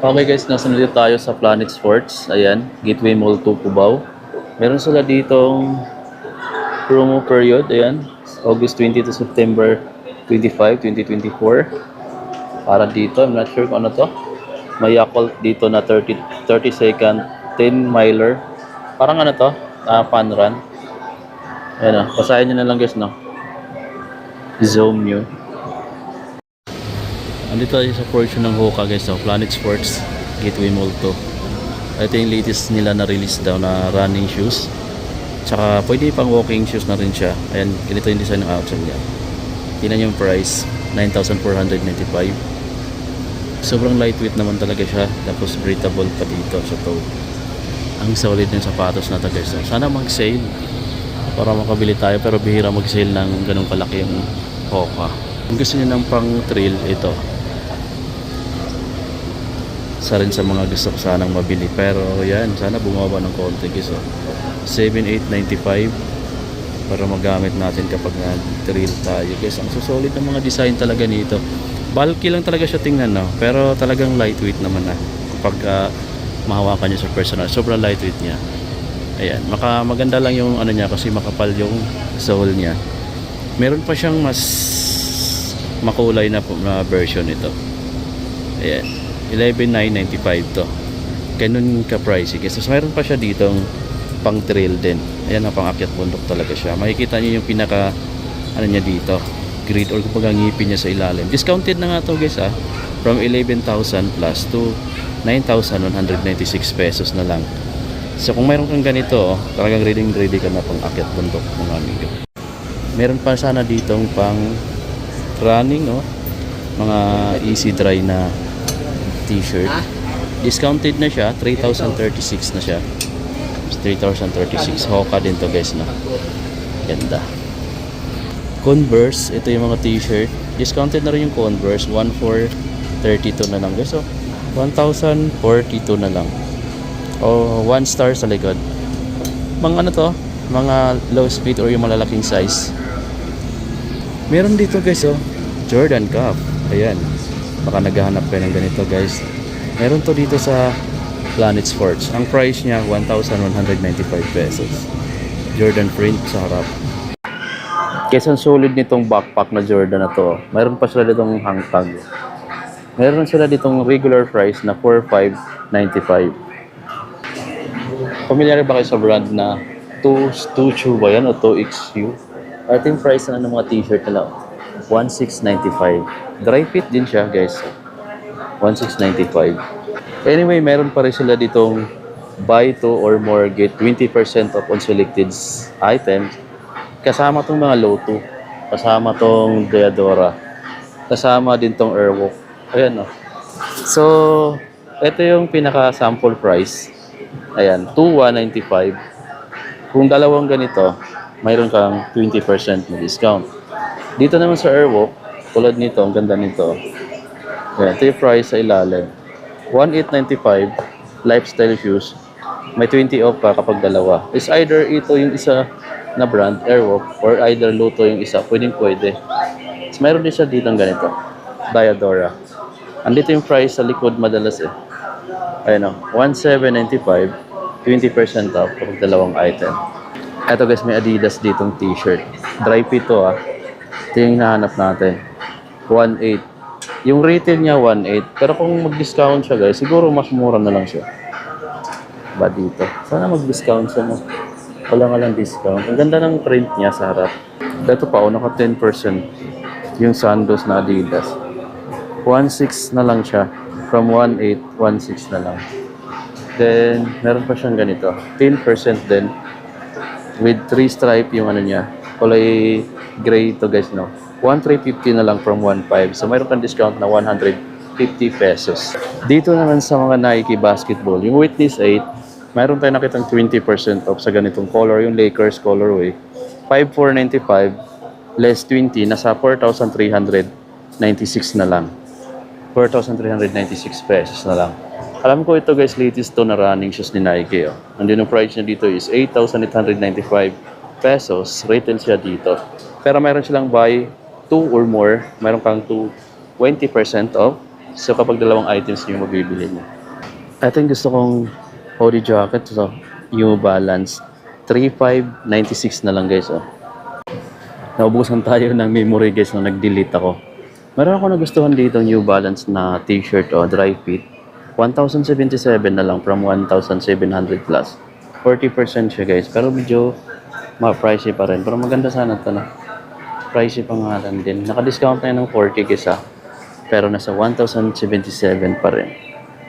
Okay guys, nasa dito tayo sa Planet Sports. Ayan, Gateway Mall 2 Cubao. Meron sila ditong promo period. Ayan, August 20 to September 25, 2024. Para dito, I'm not sure kung ano to. May Yakult dito na 30 second 10 miler. Parang ano to, fun run. Ayan o, basahin nyo na lang guys, no? Zoom nyo. Andito tayo sa portion ng Hoka guys, so Planet Sports, Gateway Mall 2. Ito yung latest nila na release daw na running shoes. Tsaka pwede pang walking shoes na rin siya. Ayan, ganito yung design ng outsole niya. Tingnan yung price, 9,495. Sobrang lightweight naman talaga siya. Tapos breathable pa dito sa toe. Ang solid ng sapatos na to guys. So, sana mag-sale para makabili tayo, pero bihira mag-sale ng ganung kalaki yung Hoka. Kung gusto niyo ng pang trail, ito. Isa rin sa mga gusto ko sanang mabili, pero yan, sana bumaba ng konti guys. So, 7,895 para magamit natin kapag nag-trail tayo guys. Ang susolid ng mga design talaga nito. Bulky lang talaga siya tingnan, no? Pero talagang lightweight naman na kapag mahawakan niyo sa personal. Sobrang lightweight niya. Ayan, maganda lang yung ano niya kasi makapal yung sole niya. Meron pa siyang mas makulay na version ito. Ayan, 11,995 to. Ganun ka-pricey. Kasi mayroon pa siya ditong pang trail din. Ayan, pang akyat bundok talaga siya. Makikita niyo yung pinaka ano niya dito, grid or kumbaga ngipin niya sa ilalim. Discounted na nga to guys from 11,000 plus to 9,196 pesos na lang. So kung mayroon kang ganito, talagang ready ka na pang akyat bundok mga amigo. Meron pa sana ditong pang running, mga easy dry na t-shirt. Discounted na siya, 3,036 na siya. 3,036. Hoka din to guys, no? Ganda. Converse, ito yung mga t-shirt. Discounted na rin yung Converse, 1,432 na lang guys. So 1,042 na lang. O 1 star sa likod. Mga ano to, mga low speed or yung malalaking size. Meron dito guys, Jordan Cup. Ayan, baka naghahanap kayo ng ganito guys. Meron to dito sa Planet Sports. Ang price niya 1,195 pesos. Jordan print sa harap. Kesa solid nitong backpack na Jordan na to. Meron pa sila ditong hang tag. Meron sila ditong regular price na 4,595. Familiar ba kayo sa brand na 2Chu ba yan o 2XU? Ito yung price ng mga t-shirt nila, 1,695. Dry fit din siya guys, 1,695. Anyway, meron pa rin sila ditong buy 2 or more get 20% off on selected items. Kasama tong mga Loto, kasama tong Deodora, kasama din tong Airwalk. Ayan, so ito yung pinaka sample price. Ayan, 2,195. Kung dalawang ganito, mayroon kang 20% na discount. Dito naman sa Airwalk, tulad nito, ang ganda nito. Ayan, ito yung price sa ilalim. 1,895 lifestyle shoes. May 20 off pa kapag dalawa. Is either ito yung isa na brand, Airwalk, or either Luto yung isa. Pwede. So, mayroon din siya dito ng ganito, Diadora. Andito yung price sa likod madalas Ayan 1,795, 20% off kapag dalawang item. Eto guys, may Adidas ditong t-shirt. Dry fit to Ito yung hinahanap natin. 1,800. Yung retail niya 1,800. Pero kung mag-discount siya guys, siguro mas mura na lang siya. Ba dito? Sana mag-discount siya mo. Wala nga lang discount. Ang ganda ng print niya sa harap. Ito pa, naka 10%. Yung sandals na Adidas. 1,600 na lang siya. From 1,800, 1,600 na lang. Then, meron pa siyang ganito. 10% din. With 3 stripe yung ano niya. Kulay gray to guys, no? 1,350 na lang from 1,500. So, mayroon kang discount na 150 pesos. Dito naman sa mga Nike basketball, yung Witness 8, mayroon tayo nakitang 20% off sa ganitong color, yung Lakers colorway. 5,495 less 20, nasa 4,396 na lang. 4,396 pesos na lang. Alam ko ito guys, latest to na running shoes ni Nike. Andun yung price niya dito is 8,895 pesos. Retail siya dito. Pero mayroon silang buy 2 or more. Mayroon kang 20% off. So kapag dalawang items yung mabibili mo. Ito yung gusto kong hoodie jacket. So, New Balance. 3,596 na lang guys. Oh. Naubusan tayo ng memory guys nung nag-delete ako. Meron ako nagustuhan dito New Balance na t-shirt o dry fit. 1,077 na lang from 1,700 plus. 40% siya guys. Pero medyo ma-pricey pa rin. Pero maganda sana ito na. Pricey pa nga lang din. Naka-discount na yun ng 40 guys ha. Pero nasa 1,077 pa rin.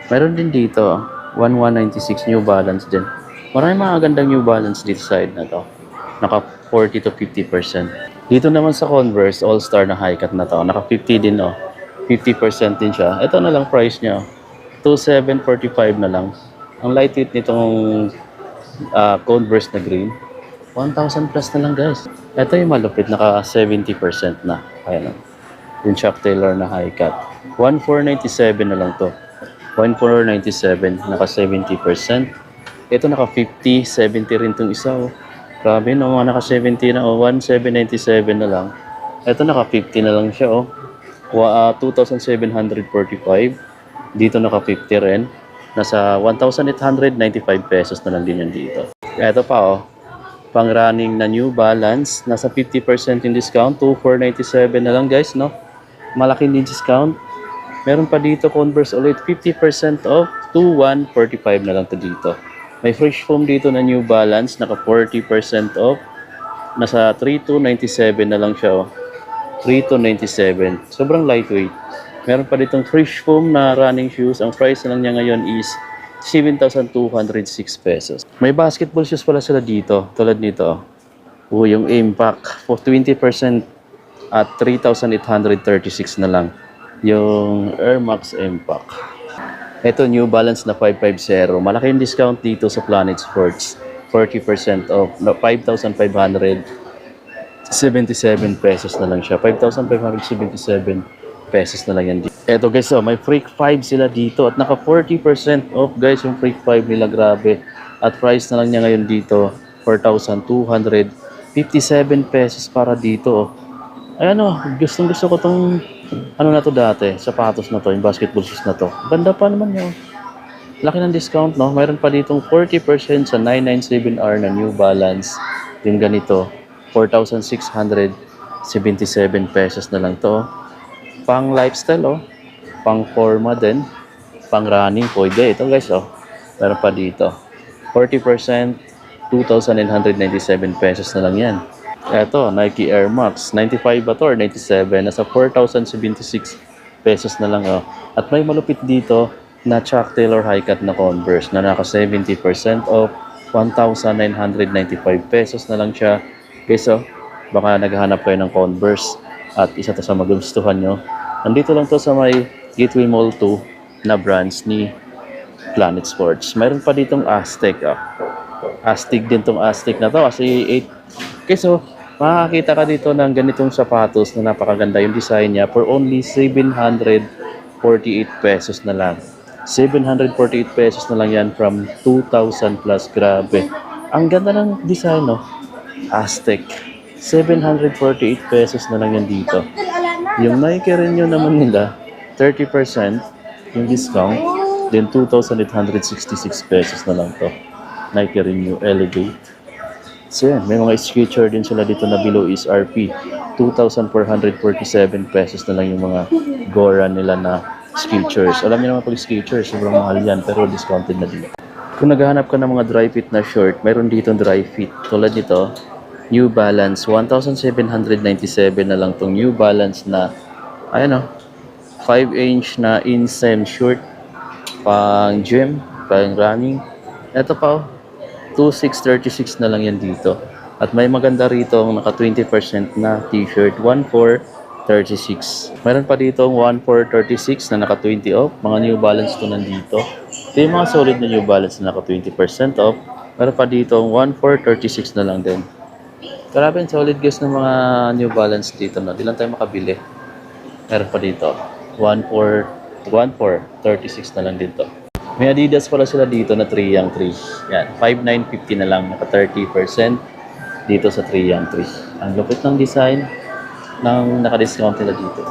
Meron din dito 1,196 New Balance din. Maraming mga gandang New Balance dito side na to. Naka 40 to 50%. Dito naman sa Converse All-Star na high cut na to. Naka 50 din oh. 50% din siya. Ito na lang price niya. 2,745 na lang. Ang lightweight nitong Converse na green. 1,000 plus na lang guys. Ito yung malupit. Naka 70% na. Ayan oh. Yung Chuck Taylor na high cut. 1,497 na lang to. 1,497. Naka 70%. Ito naka 50, 70 rin itong isa oh. Grabe no, mga naka 70 na oh, 1,797 na lang. Ito naka 50 na lang siya oh. 2,745. Dito naka 50 rin. Nasa 1,895 pesos na lang din yan dito. Ito pa oh. Pang running na New Balance. Nasa 50% in discount. 2,497 na lang guys no. Malaking din discount. Meron pa dito Converse ulit. 50% off. 2,145 na lang to dito. May fresh foam dito na New Balance, naka 40% off. Nasa 3,297 na lang siya oh. 3,297. Sobrang lightweight. Meron pa ditong fresh foam na running shoes. Ang price na lang niya ngayon is 7,206 pesos. May basketball shoes pala sila dito, tulad nito. Oh, yung Impact for 20% at 3,836 na lang. Yung Air Max Impact. Ito, New Balance na 550. Malaking discount dito sa Planet Sports. 40% off. 5,577 pesos na lang siya. 5,577 pesos na lang yan dito. Ito guys, oh, may Freak 5 sila dito. At naka 40% off guys yung Freak 5 nila. Grabe. At price na lang niya ngayon dito. 4,257 pesos para dito. Oh. Ayan oh, gustong gusto ko tong ano na to dati, sapatos na to, yung basketball shoes na to. Ganda pa naman yun. Laki ng discount, no? Mayroon pa ditong 40% sa 997R na New Balance. Yung ganito, 4,677 pesos na lang to. Pang lifestyle, oh. Pang forma din. Pang running, pwede. Ito guys, oh. Meron pa dito. 40%, 2,997 pesos na lang yan. Eto, Nike Air Max. 95 ba to or 97? Nasa 4,076 pesos na lang. Oh. At may malupit dito na Chuck Taylor high cut na Converse na naka 70% off. 1,995 pesos na lang siya. Guys, oh, baka naghahanap kayo ng Converse at isa to sa magustuhan nyo. Nandito lang to sa may Gateway Mall 2 na branch ni Planet Sports. Mayroon pa ditong Aztec. Oh. Aztec din tong Aztec na to kasi 8. Okay, so makakakita ka dito ng ganitong sapatos na napakaganda yung design niya for only 748 pesos na lang. 748 pesos na lang yan from 2,000 plus. Grabe. Ang ganda ng design, no? Aztec. 748 pesos na lang yan dito. Yung Nike rin yun naman nila, 30% yung discount. Then 2,866 pesos na lang to. Nike Renew Elevate. So yan, may mga Skechers din sila dito na below is RP. 2,447 pesos na lang yung mga Gora nila na Skechers. Alam niyo naman pag Skechers, sobrang mahal yan pero discounted na din. Kung naghahanap ka ng mga dry fit na short, mayroon dito dry fit. Tulad nito, New Balance. 1,797 na lang tong New Balance na, ayan o, 5-inch na inseam short. Pang gym, pang running. Ito pa o, 2,636 na lang yan dito. At may maganda rito ang naka 20% na t-shirt, 1,436. Meron pa dito 1,436 na naka 20 off. Mga New Balance to nandito. Ito yung mga solid na New Balance na naka 20% off. Meron pa dito 1,436 na lang din. Grabe, solid guys ng mga New Balance dito na. Di lang tayo makabili. Meron pa dito 1,436 na lang dito. May Adidas pala sila dito na 3 yang 3. Yan, 5,950 na lang, naka 30% dito sa 3 yang 3. Ang lupit ng design ng naka-discount nila dito.